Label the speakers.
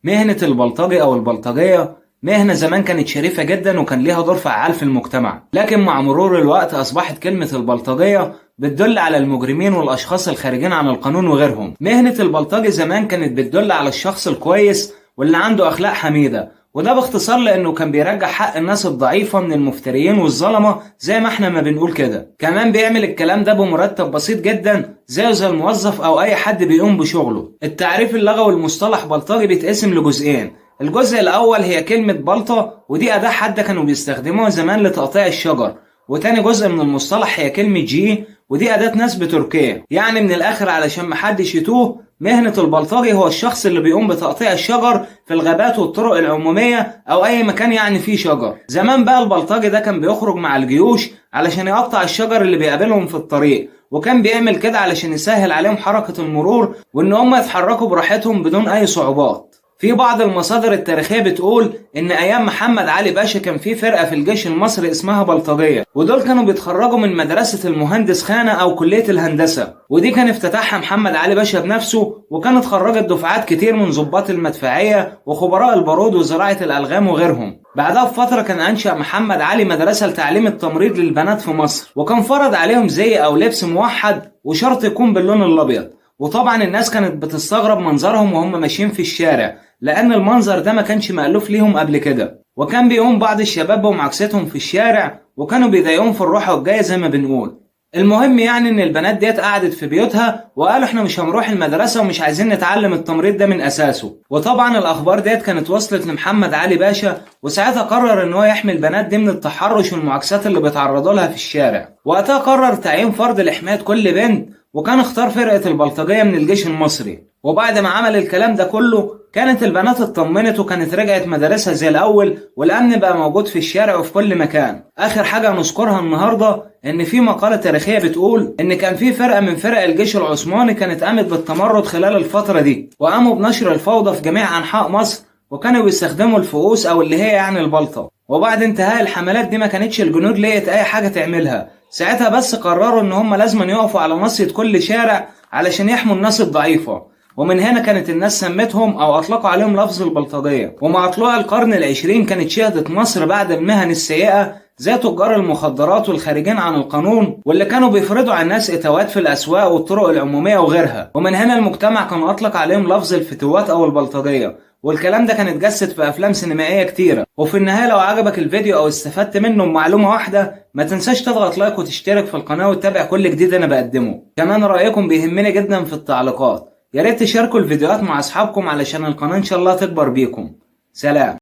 Speaker 1: مهنة البلطجي أو البلطجية مهنة زمان كانت شريفة جدا وكان ليها دور فعال في المجتمع، لكن مع مرور الوقت أصبحت كلمة البلطجية بتدل على المجرمين والأشخاص الخارجين عن القانون وغيرهم. مهنة البلطجي زمان كانت بتدل على الشخص الكويس واللي عنده أخلاق حميدة، وده باختصار لأنه كان بيرجع حق الناس الضعيفة من المفتريين والظلمة زي ما احنا ما بنقول كده. كمان بيعمل الكلام ده بمرتب بسيط جدا زي الموظف أو أي حد بيقوم بشغله. التعريف اللغوي المصطلح بلطجي بيتقسم لجزئين. الجزء الأول هي كلمة بلطة، ودي أداة حادة كانوا بيستخدموها زمان لتقطيع الشجر. وتاني جزء من المصطلح هي كلمة جي، ودي أداة نسب تركية. يعني من الآخر علشان محدش يتوه، مهنة البلطجي هو الشخص اللي بيقوم بتقطيع الشجر في الغابات والطرق العمومية أو أي مكان يعني فيه شجر. زمان بقى البلطجي ده كان بيخرج مع الجيوش علشان يقطع الشجر اللي بيقابلهم في الطريق، وكان بيعمل كده علشان يسهل عليهم حركة المرور وإن هم يتحركوا براحتهم بدون أي صعوبات. في بعض المصادر التاريخية بتقول إن أيام محمد علي باشا كان في فرقة في الجيش المصري اسمها بلطجية، ودول كانوا بيتخرجوا من مدرسة المهندس خانة أو كلية الهندسة، ودي كان افتتحها محمد علي باشا بنفسه، وكانت خرجت دفعات كتير من ضباط المدفعية وخبراء البارود وزراعة الألغام وغيرهم. بعدها بفترة كان أنشأ محمد علي مدرسة لتعليم التمريض للبنات في مصر، وكان فرض عليهم زي أو لبس موحد وشرط يكون باللون الأبيض. وطبعا الناس كانت بتستغرب منظرهم وهم ماشيين في الشارع، لأن المنظر ده ما كانش مألوف ليهم قبل كده. وكان بيقوم بعض الشباب بمعاكستهم في الشارع وكانوا بيضايقوهم في الروحة والجاية زي ما بنقول. المهم يعني ان البنات ديت قعدت في بيوتها وقالوا احنا مش هنروح المدرسة ومش عايزين نتعلم التمريض ده من اساسه. وطبعا الاخبار ديت كانت وصلت لمحمد علي باشا، وساعتها قرر ان هو يحمي البنات دي من التحرش والمعاكسات اللي بيتعرضوا لها في الشارع. وقتها قرر تعيين فرد لحماية كل بنت، وكان اختار فرقة البلطجية من الجيش المصري. وبعد ما عمل الكلام ده كله كانت البنات اطمنت وكانت رجعت مدارسها زي الأول، والأمن بقى موجود في الشارع وفي كل مكان. آخر حاجة نذكرها النهاردة إن في مقالة تاريخية بتقول إن كان في فرقة من فرق الجيش العثماني كانت قامت بالتمرد خلال الفترة دي، وقاموا بنشر الفوضى في جميع أنحاء مصر، وكانوا بيستخدموا الفؤوس أو اللي هي يعني البلطة. وبعد انتهاء الحملات دي ما كانتش الجنود لقيت أي حاجة تعملها، ساعتها بس قرروا إن هم لازم يقفوا على ناصية كل شارع علشان يحموا الناس الضعيفة. ومن هنا كانت الناس سمتهم أو أطلقوا عليهم لفظ البلطجية. ومع طلوع القرن العشرين كانت شهدت مصر بعد المهن السيئة زي تجار المخدرات والخارجين عن القانون واللي كانوا بيفرضوا على الناس إتاوات في الأسواق والطرق العمومية وغيرها. ومن هنا المجتمع كان أطلق عليهم لفظ الفتوات أو البلطجية، والكلام ده كان اتجسد في أفلام سينمائية كتيرة. وفي النهاية لو عجبك الفيديو أو استفدت منه بمعلومة واحدة، ما تنساش تضغط لايك وتشترك في القناة وتتابع كل جديد أنا بقدمه. كمان رأيكم بيهمني جدا في التعليقات، يا ريت تشاركوا الفيديوهات مع أصحابكم علشان القناة إن شاء الله تكبر بيكم. سلام.